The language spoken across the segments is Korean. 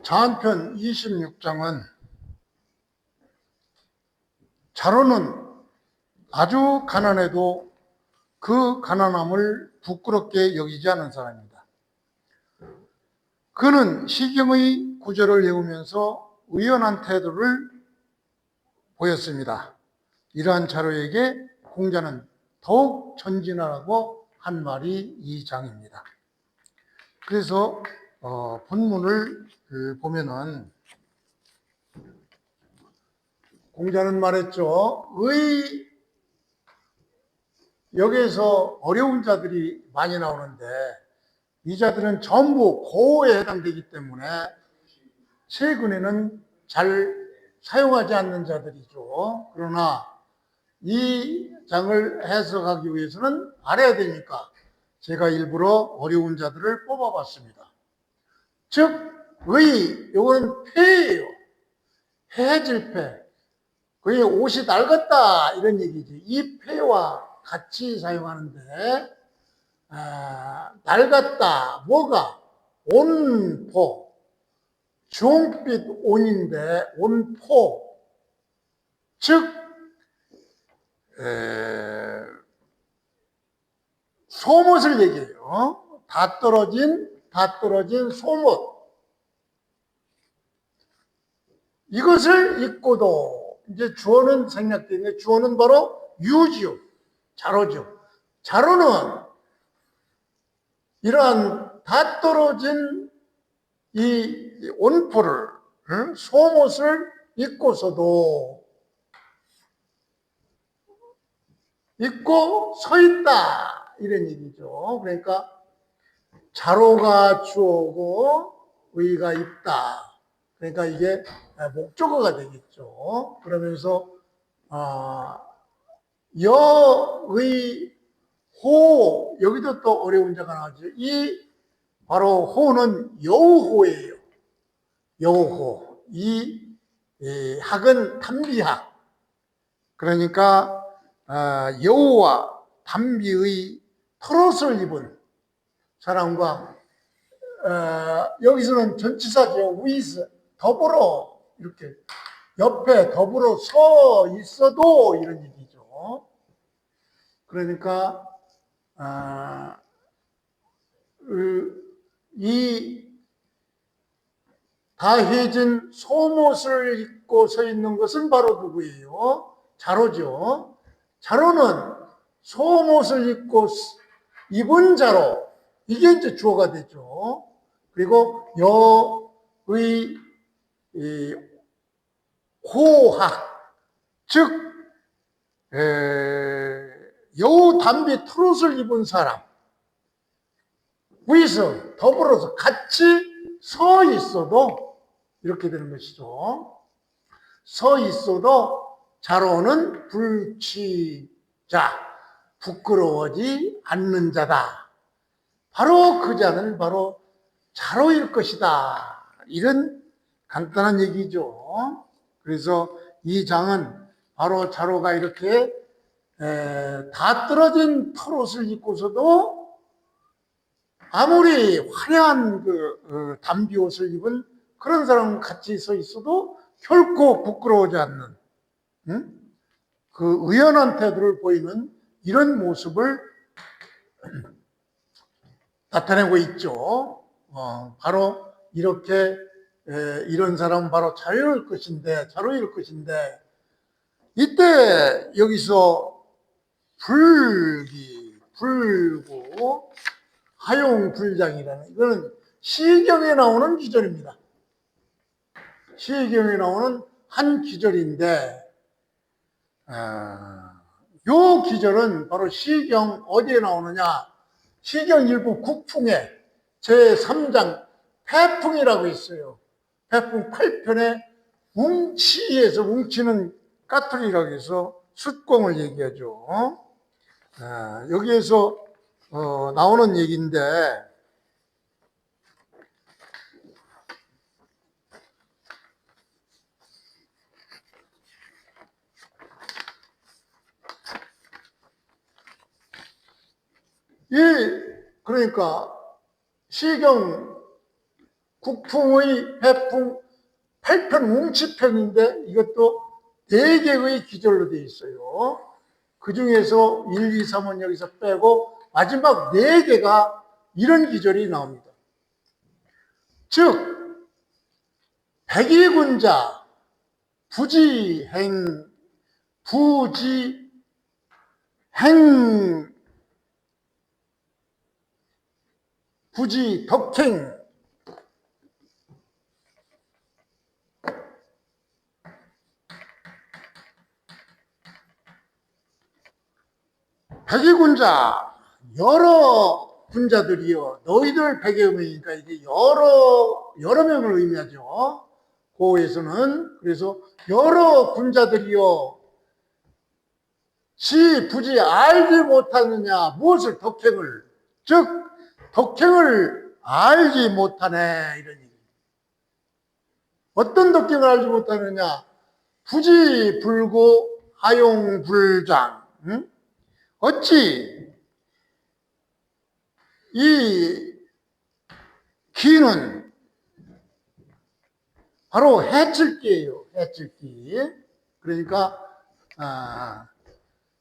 자한편 26장은 자로는 아주 가난해도 그 가난함을 부끄럽게 여기지 않은 사람입니다. 그는 시경의 구절을 외우면서 의연한 태도를 보였습니다. 이러한 자로에게 공자는 더욱 전진하라고 한 말이 이 장입니다. 그래서 본문을 보면은 공자는 말했죠. 여기에서 어려운 자들이 많이 나오는데 이 자들은 전부 고에 해당되기 때문에 최근에는 잘 사용하지 않는 자들이죠. 그러나 이 장을 해석하기 위해서는 알아야 되니까 제가 일부러 어려운 자들을 뽑아봤습니다. 즉, 요거는 폐예요. 해질 폐. 그게 옷이 낡았다 이런 얘기지. 이 폐와 같이 사용하는데 낡았다. 뭐가? 온포. 주홍빛 온인데 온포. 즉 소못을 얘기해요. 다 떨어진 소못. 이것을 잊고도 이제 주어는 생략되는데 주어는 바로 유지요. 자로죠. 자로는 이러한 다 떨어진 이 온포를 소못을 잊고서도 잊고 서 있다 이런 얘기죠. 그러니까 자로가 주어고 의가 있다. 그러니까 이게 목적어가 되겠죠. 그러면서 여의 호, 여기도 또 어려운 자가 나오죠. 이 바로 호는 여우호예요. 여우호. 이 학은 담비학. 그러니까 여우와 담비의 털옷을 입은 사람과 여기서는 전치사죠. 위스 더불어 이렇게 옆에 더불어 서 있어도 이런 얘기죠. 그러니까 이 다해진 소못을 입고 서 있는 것은 바로 누구예요? 자로죠. 자로는 소못을 입고 입은 자로, 이게 이제 주어가 되죠. 그리고 여의 호학, 즉 여우 담비 트롯을 입은 사람, 위에서 더불어서 같이 서 있어도 이렇게 되는 것이죠. 서 있어도 자로는 불취자, 부끄러워지 않는 자다. 바로 그 자는 바로 자로일 것이다. 이런 간단한 얘기죠. 그래서 이 장은 바로 자로가 이렇게 다 떨어진 털옷을 입고서도 아무리 화려한 담비 옷을 입은 그런 사람 같이 서 있어도 결코 부끄러워하지 않는 그 의연한 태도를 보이는 이런 모습을 나타내고 있죠. 바로 이렇게 이런 사람은 바로 자로일 것인데 이때 여기서 불고 하용불장이라는 이거는 시경에 나오는 기절입니다. 시경에 나오는 한 기절인데 요 기절은 바로 시경 어디에 나오느냐? 시경 일부 국풍에 제3장 패풍이라고 있어요. 패풍 8편에 웅치에서 웅치는 까투리라고 해서 숫공을 얘기하죠. 여기에서 나오는 얘기인데 그러니까 시경 국풍의 해풍 8편 웅치편인데 이것도 4개의 기절로 되어 있어요. 그 중에서 1, 2, 3은 여기서 빼고 마지막 4개가 이런 기절이 나옵니다. 즉 백이군자 부지행 부지덕행 백이군자 여러 군자들이여 너희들 백의 명이니까 이게 여러 명을 의미하죠. 고에서는 그래서 여러 군자들이여 지 부지 알지 못하느냐 무엇을 덕행을 즉 덕행을 알지 못하네 이런 얘기. 어떤 덕행을 알지 못하느냐 부지불고 하용불장 응? 어찌 이 기는 바로 해칠기예요. 해칠기. 그러니까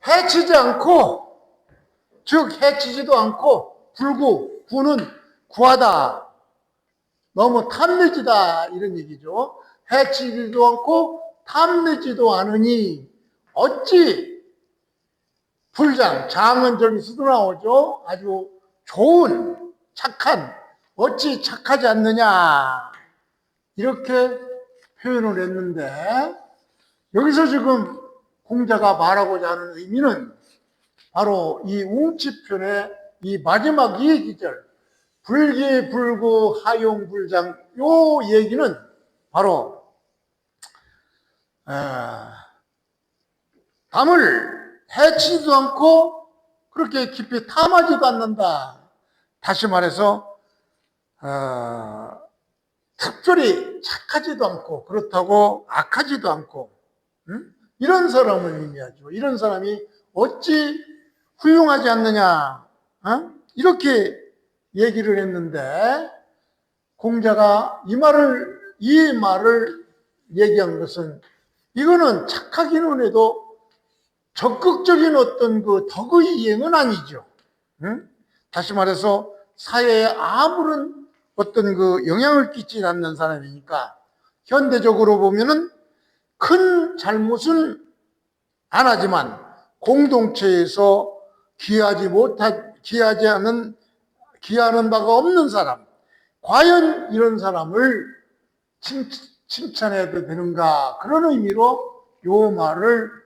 해치지 않고 즉 해치지도 않고 불구 구는 구하다 너무 탐내지다 이런 얘기죠. 해치지도 않고 탐내지도 않으니 어찌 불장 장은 저기서도 나오죠. 아주 좋은 착한 어찌 착하지 않느냐 이렇게 표현을 했는데 여기서 지금 공자가 말하고자 하는 의미는 바로 이 웅치편의 이 마지막 이 기절 불기불구 하용불장 요 얘기는 바로 남을 해치지도 않고 그렇게 깊이 탐하지도 않는다. 다시 말해서 특별히 착하지도 않고 그렇다고 악하지도 않고 이런 사람을 의미하죠. 이런 사람이 어찌 훌륭하지 않느냐 이렇게 얘기를 했는데 공자가 이 말을 얘기한 것은 이거는 착하기는 해도 적극적인 어떤 그 덕의 이행은 아니죠. 다시 말해서 사회에 아무런 어떤 그 영향을 끼치지 않는 사람이니까 현대적으로 보면은 큰 잘못은 안 하지만 공동체에서 기하는 바가 없는 사람 과연 이런 사람을 칭찬해도 되는가 그런 의미로 요 말을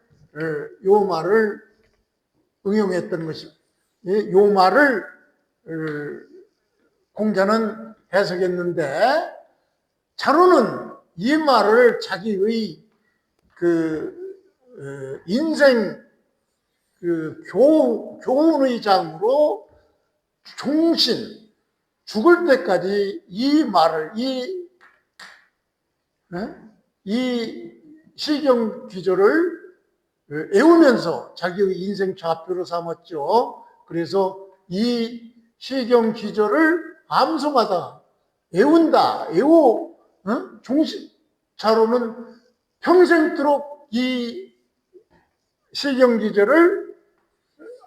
응용했던 것입니다. 요 말을 공자는 해석했는데 자로는 이 말을 자기의 인생 교훈의 장으로 종신 죽을 때까지 이 말을 이 시경 기조를 외우면서 자기의 인생 좌표로 삼았죠. 그래서 이 시경 기조를 암송하다 외운다 종신 자로는 평생토록 이 시경 기조를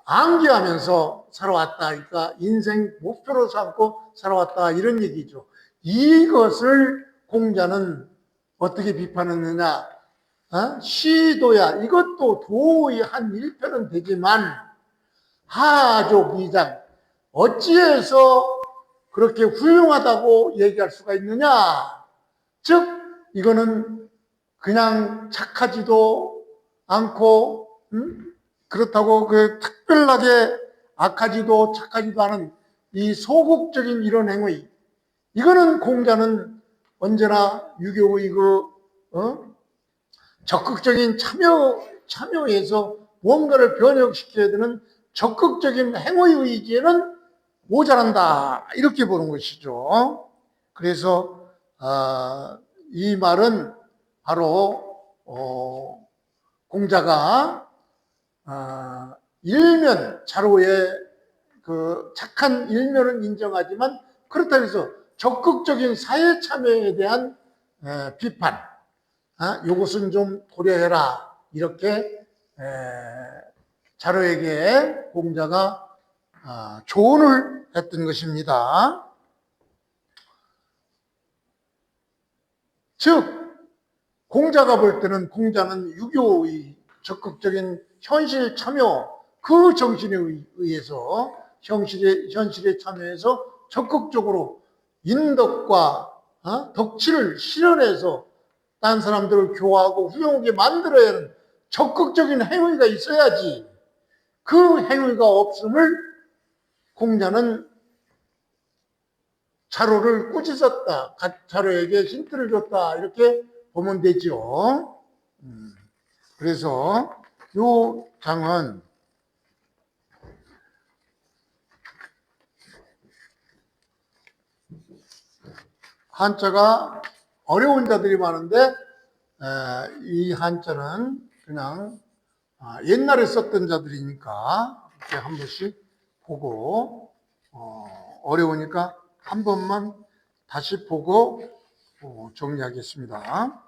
암기하면서 살아왔다. 그러니까 인생 목표로 삼고 살아왔다 이런 얘기죠. 이것을 공자는 어떻게 비판했느냐? 시도야 이것도 도의 한 일편은 되지만 하조 미장 어찌해서 그렇게 훌륭하다고 얘기할 수가 있느냐? 즉 이거는 그냥 착하지도 않고 그렇다고 특별하게 악하지도 착하지도 않은 이 소극적인 이런 행위 이거는 공자는 언제나 유교의 적극적인 참여해서 무언가를 변혁시켜야 되는 적극적인 행위 의지에는 모자란다 이렇게 보는 것이죠. 그래서 이 말은 바로 공자가 일면 자로의 그 착한 일면은 인정하지만 그렇다고 해서 적극적인 사회 참여에 대한 비판, 이것은 좀 고려해라. 이렇게 자로에게 공자가 조언을 했던 것입니다. 즉 공자가 볼 때는 공자는 유교의 적극적인 현실 참여 그 정신에 의해서 현실에 참여해서 적극적으로 인덕과 덕치를 실현해서 딴 사람들을 교화하고 훌륭하게 만들어야 하는 적극적인 행위가 있어야지 그 행위가 없음을 공자는 자로를 꾸짖었다. 자로에게 힌트를 줬다. 이렇게 보면 되죠. 그래서 이 장은 한자가 어려운 자들이 많은데 이 한자는 그냥 옛날에 썼던 자들이니까 이렇게 한 번씩 보고 어려우니까 한 번만 다시 보고 정리하겠습니다.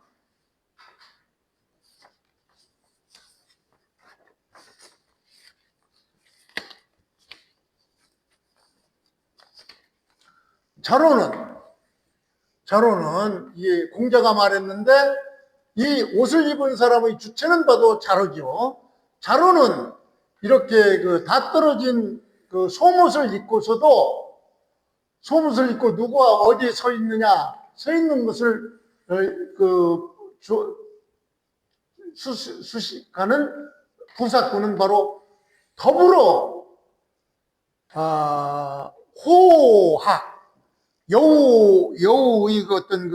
자로는 이 공자가 말했는데 이 옷을 입은 사람의 주체는 봐도 자로죠. 자로는 이렇게 다 떨어진 그 속옷을 입고서도 속옷을 입고 누가 어디에 서 있느냐 서 있는 것을 수식하는 부사구는 바로 더불어 호학 여우의 어떤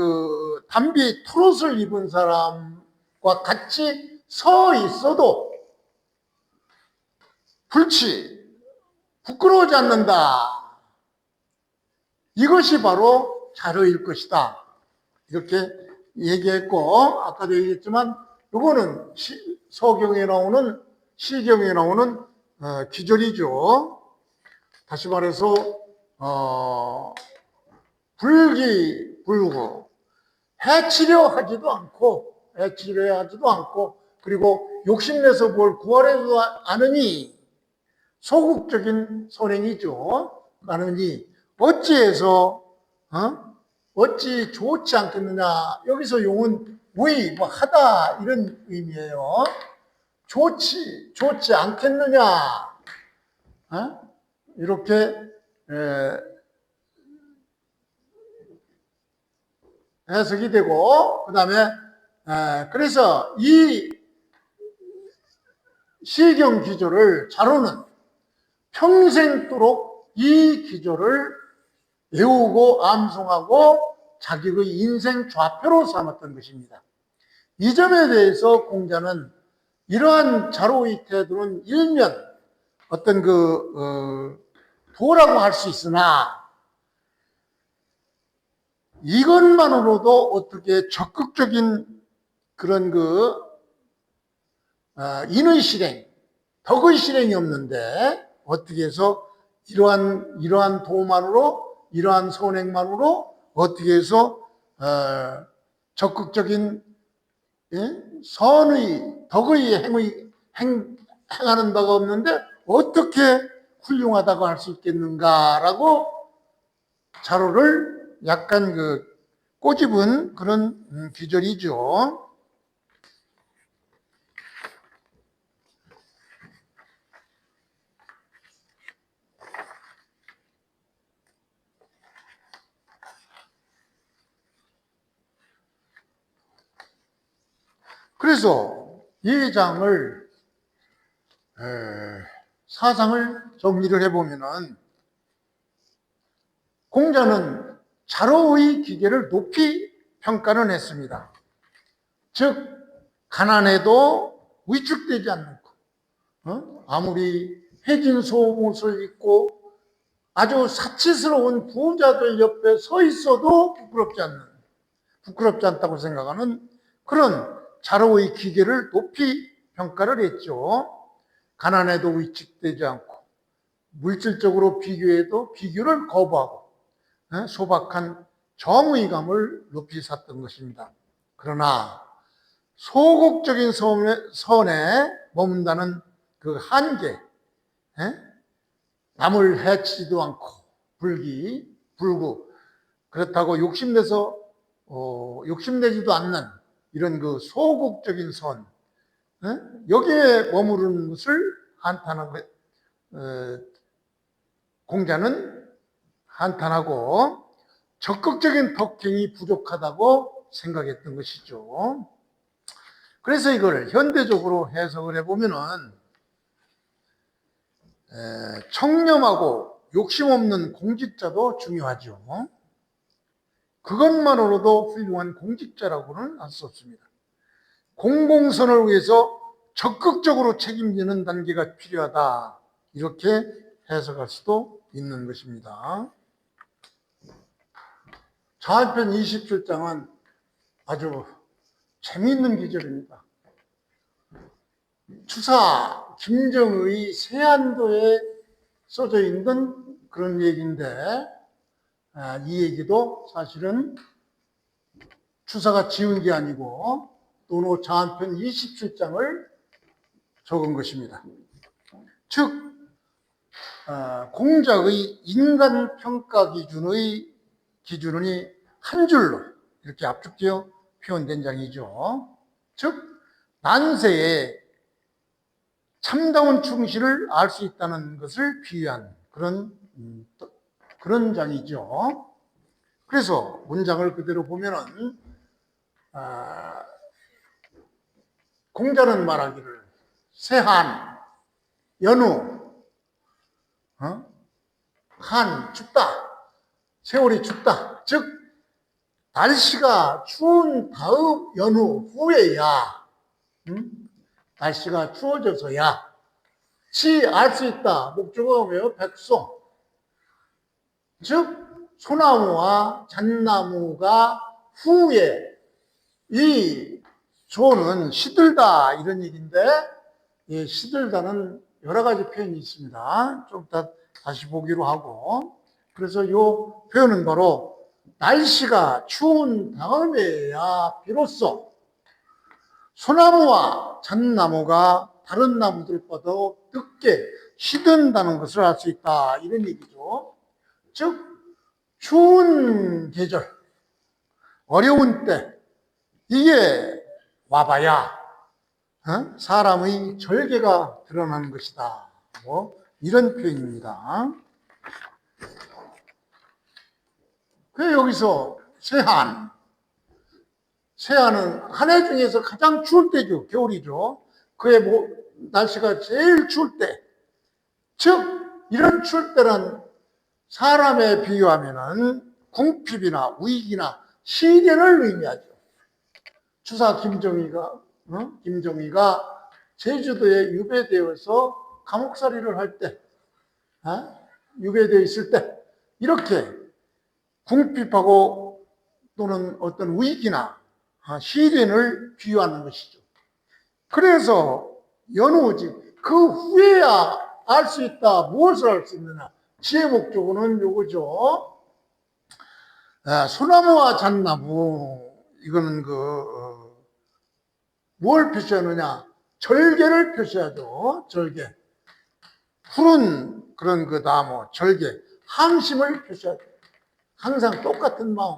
담비 트롯을 입은 사람과 같이 서 있어도 부끄러워하지 않는다. 이것이 바로 자로일 것이다. 이렇게 얘기했고, 아까도 얘기했지만, 이거는 서경에 나오는, 시경에 나오는 기절이죠. 다시 말해서, 불기불구, 해치려 하지도 않고, 그리고 욕심내서 뭘 구하려도 않으니, 소극적인 선행이죠. 하느니, 어찌 좋지 않겠느냐. 여기서 용은 하다, 이런 의미예요. 좋지 않겠느냐. 이렇게, 해석이 되고, 그 다음에, 그래서 이 시경 기조를 자로는 평생도록 이 기조를 외우고 암송하고 자기의 인생 좌표로 삼았던 것입니다. 이 점에 대해서 공자는 이러한 자로의 태도는 일면 어떤 도라고 할 수 있으나 이것만으로도 어떻게 적극적인 그런 인의 실행, 덕의 실행이 없는데 어떻게 해서 이러한 도만으로, 이러한 선행만으로 어떻게 해서 적극적인 선의, 덕의 행하는 바가 없는데 어떻게 훌륭하다고 할 수 있겠는가라고 자로를 약간 꼬집은 그런 기절이죠. 그래서 이 장을 사상을 정리를 해보면은 공자는 자로의 기계를 높이 평가는 했습니다. 즉 가난해도 위축되지 않고 아무리 해진 속옷을 입고 아주 사치스러운 부자들 옆에 서 있어도 부끄럽지 않다고 생각하는 그런 자로의 기계를 높이 평가를 했죠. 가난해도 위축되지 않고 물질적으로 비교해도 비교를 거부하고 소박한 정의감을 높이 샀던 것입니다. 그러나 소극적인 선에 머문다는 그 한계, 남을 해치지도 않고 불구 그렇다고 욕심내지도 않는 이런 그 소극적인 선, 여기에 머무르는 것을 공자는 한탄하고 적극적인 덕행이 부족하다고 생각했던 것이죠. 그래서 이걸 현대적으로 해석을 해보면은 청렴하고 욕심 없는 공직자도 중요하죠. 그것만으로도 훌륭한 공직자라고는 할 수 없습니다. 공공선을 위해서 적극적으로 책임지는 단계가 필요하다, 이렇게 해석할 수도 있는 것입니다. 자한편 27장은 아주 재미있는 기절입니다. 추사 김정의 세안도에 써져 있는 그런 얘기인데, 이 얘기도 사실은 추사가 지은 게 아니고 노노 자한편 27장을 적은 것입니다. 즉 공자의 인간평가 기준이 한 줄로 이렇게 압축되어 표현된 장이죠. 즉 난세에 참다운 충실을 알 수 있다는 것을 비유한 그런 장이죠. 그래서 문장을 그대로 보면은 공자는 말하기를 세한, 연후, 한, 춥다, 세월이 춥다. 즉 날씨가 추운 다음 연후 후에야, 날씨가 추워져서야 시 알 수 있다. 목적어가 뭐예요? 백송. 즉 소나무와 잣나무가 후에, 이 조는 시들다 이런 얘기인데, 이 시들다는 여러 가지 표현이 있습니다. 좀 이따 다시 보기로 하고, 그래서 이 표현은 바로 날씨가 추운 다음에야 비로소 소나무와 잣나무가 다른 나무들보다 늦게 시든다는 것을 알 수 있다, 이런 얘기죠. 즉 추운 계절, 어려운 때, 이게 와봐야 사람의 절개가 드러나는 것이다, 이런 표현입니다. 그래서 여기서 세한은 한 해 중에서 가장 추울 때죠. 겨울이죠. 그의 날씨가 제일 추울 때, 즉 이런 추울 때는 사람에 비유하면은 궁핍이나 위기나 시련을 의미하죠. 추사 김정희가 제주도에 유배되어서 감옥살이를 할 때, 유배되어 있을 때 이렇게 궁핍하고 또는 어떤 위기나 시련을 비유하는 것이죠. 그래서 연후지, 그 후에야 알 수 있다. 무엇을 알 수 있느냐? 지혜 목적어는 요거죠. 소나무와 잣나무, 이거는 뭘 표시하느냐? 절개를 표시하죠. 절개. 푸른 그런 그 나무, 절개, 항심을 표시하죠. 항상 똑같은 마음.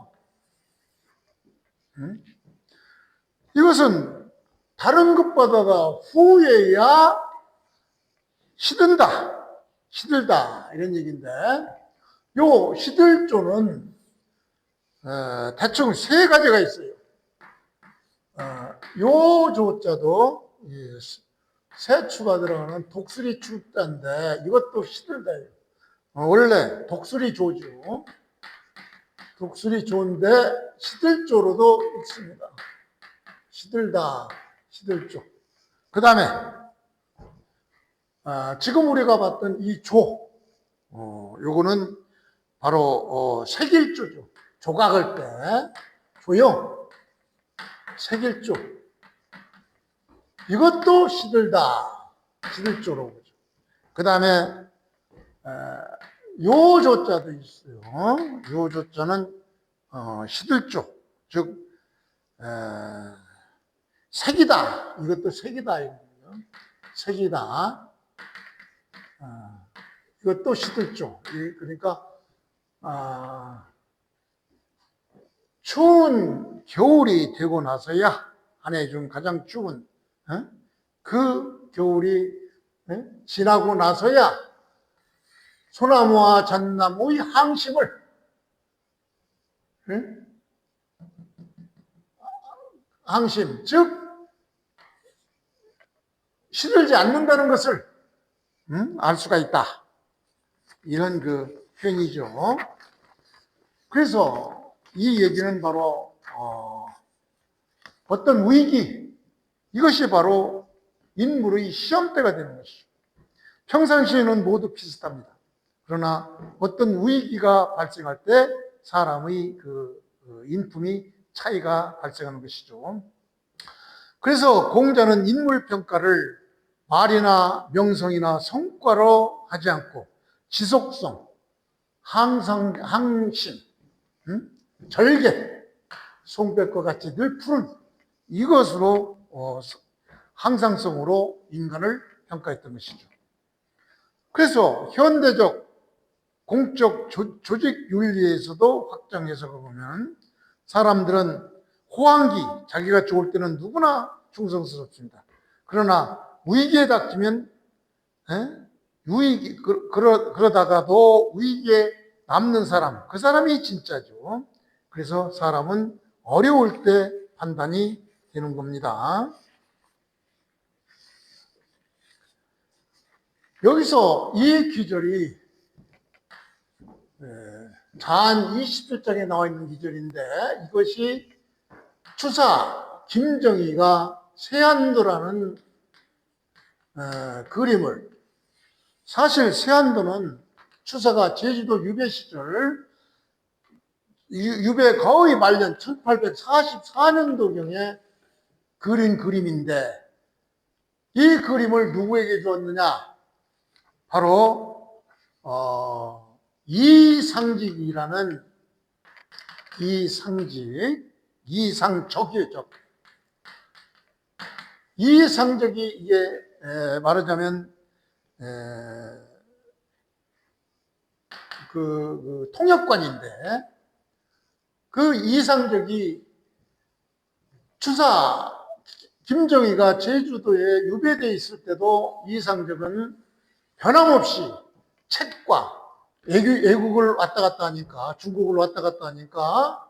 이것은 다른 것보다 후에야 시들다 이런 얘기인데, 요 시들조는 대충 세 가지가 있어요. 요 조자도 세추가 들어가는 독수리 추자인데 이것도 시들다예요. 원래 독수리 조죠. 독수리 조인데 시들조로도 있습니다. 시들다, 시들조. 그 다음에 지금 우리가 봤던 이 조, 요거는 바로 색일조죠. 조각할 때 조형, 색일조. 이것도 시들다, 시들조로 보죠. 그 다음에 요조자도 있어요. 요조자는 시들조, 즉 색이다. 이것도 색이다. 색이다. 이것도 시들조. 그러니까 추운 겨울이 되고 나서야, 한 해 중 가장 추운 그 겨울이 지나고 나서야 소나무와 잣나무의 항심을 항심, 즉 시들지 않는다는 것을 알 수가 있다. 이런 그 표현이죠. 그래서 이 얘기는 바로 어떤 위기, 이것이 바로 인물의 시험대가 되는 것이죠. 평상시에는 모두 비슷합니다. 그러나 어떤 위기가 발생할 때 사람의 그 인품이 차이가 발생하는 것이죠. 그래서 공자는 인물 평가를 말이나 명성이나 성과로 하지 않고 지속성, 항심, 절개, 송백과 같이 늘 푸른 이것으로 항상성으로 인간을 평가했던 것이죠. 그래서 현대적 공적 조직 윤리에서도 확장해서 보면 사람들은 호황기, 자기가 좋을 때는 누구나 충성스럽습니다. 그러나 위기에 닥치면 그러다가도 위기에 남는 사람, 그 사람이 진짜죠. 그래서 사람은 어려울 때 판단이 되는 겁니다. 여기서 이 기절이 자한 20절장에 나와 있는 기절인데, 이것이 추사 김정희가 세안도라는 그림을, 사실 세안도는 추사가 제주도 유배 시절, 유배 거의 말년 1844년도경에 그린 그림인데, 이 그림을 누구에게 주었느냐? 바로 이상직이라는, 이상적이에요. 이상적이 이게 말하자면 그 통역관인데, 그 이상적이 추사 김정희가 제주도에 유배되어 있을 때도 이상적은 변함없이 책과, 외국을 왔다 갔다 하니까, 중국을 왔다 갔다 하니까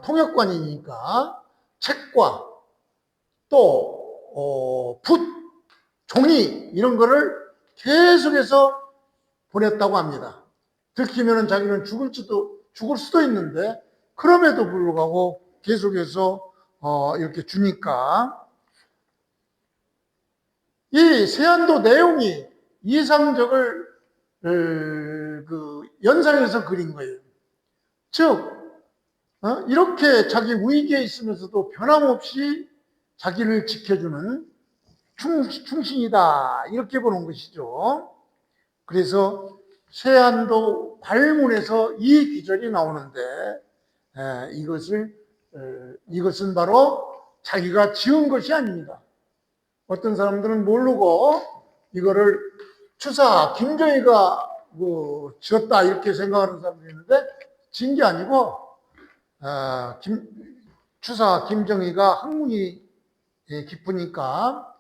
통역관이니까 책과 또 붓, 종이 이런 거를 계속해서 보냈다고 합니다. 들키면 자기는 죽을 수도 있는데, 그럼에도 불구하고 계속해서 이렇게 주니까, 이 세안도 내용이 이상적을 그 연상해서 그린 거예요. 즉 이렇게 자기 위기에 있으면서도 변함없이 자기를 지켜주는 충신이다, 이렇게 보는 것이죠. 그래서 세안도 발문에서 이 기절이 나오는데, 이것은 바로 자기가 지은 것이 아닙니다. 어떤 사람들은 모르고 이거를 추사 김정희가 지었다 이렇게 생각하는 사람들이 있는데, 지은 게 아니고 추사 김정희가 학문이 깊으니까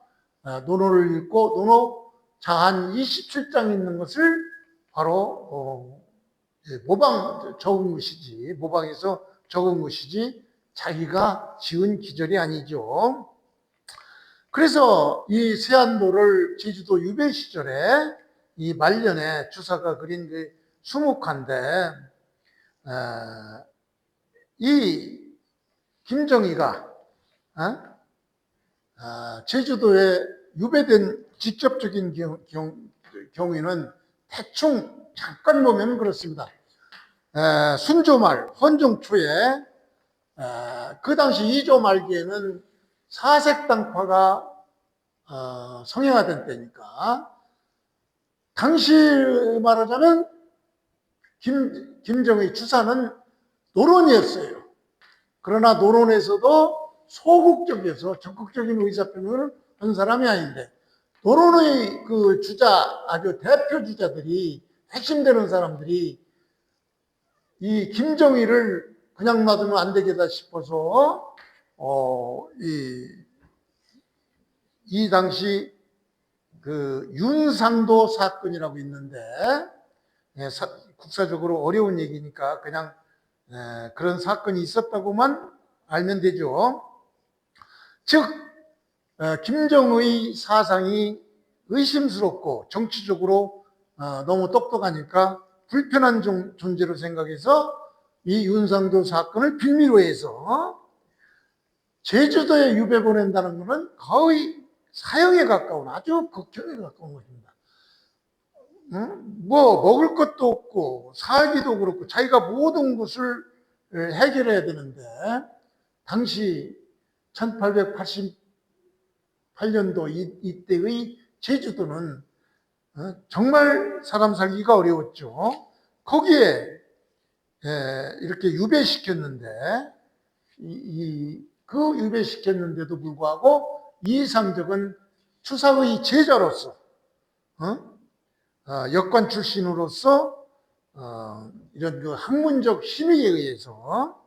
논어를 읽고 논어 자한 27장 있는 것을 바로 모방해서 적은 것이지 자기가 지은 기절이 아니죠. 그래서 이 세안도를 제주도 유배 시절에 이 말년에 추사가 그린 그 수묵화인데, 이 김정희가 제주도에 유배된 직접적인 경우에는 대충 잠깐 보면 그렇습니다. 순조말, 헌종 초에 그 당시 2조 말기에는 사색당파가 성행하던 때니까, 당시 말하자면 김정의 주사는 노론이었어요. 그러나 노론에서도 소극적이어서 적극적인 의사표명을 한 사람이 아닌데, 노론의 그 주자, 아주 대표 주자들이, 핵심되는 사람들이 이 김정일을 그냥 놔두면 안 되겠다 싶어서 이 당시 그 윤상도 사건이라고 있는데, 국사적으로 어려운 얘기니까 그냥 그런 사건이 있었다고만 알면 되죠. 즉 김정의 사상이 의심스럽고 정치적으로 너무 똑똑하니까 불편한 존재로 생각해서 이 윤상도 사건을 빌미로 해서 제주도에 유배 보낸다는 것은 거의 사형에 가까운, 아주 극형에 가까운 것입니다. 뭐 먹을 것도 없고 살기도 그렇고 자기가 모든 것을 해결해야 되는데, 당시 1888년도 이때의 제주도는 정말 사람 살기가 어려웠죠. 거기에 이렇게 유배시켰는데, 그 유배시켰는데도 불구하고 이상적은 추사의 제자로서, 역관 출신으로서 이런 그 학문적 힘에 의해서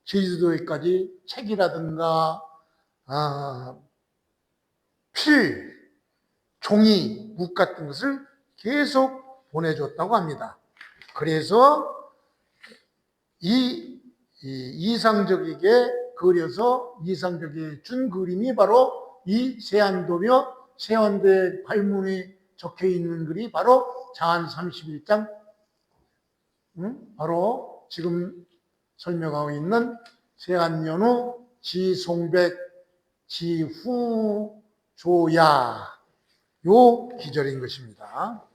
제주도에까지 책이라든가 필, 종이, 묵 같은 것을 계속 보내줬다고 합니다. 그래서 이상적에게 그려서 이상적이 준 그림이 바로 이 세안도며 세안대 발문에 적혀 있는 글이 바로 장안 31장, 바로 지금 설명하고 있는 세안연우 지송백 지후조야 요 기절인 것입니다.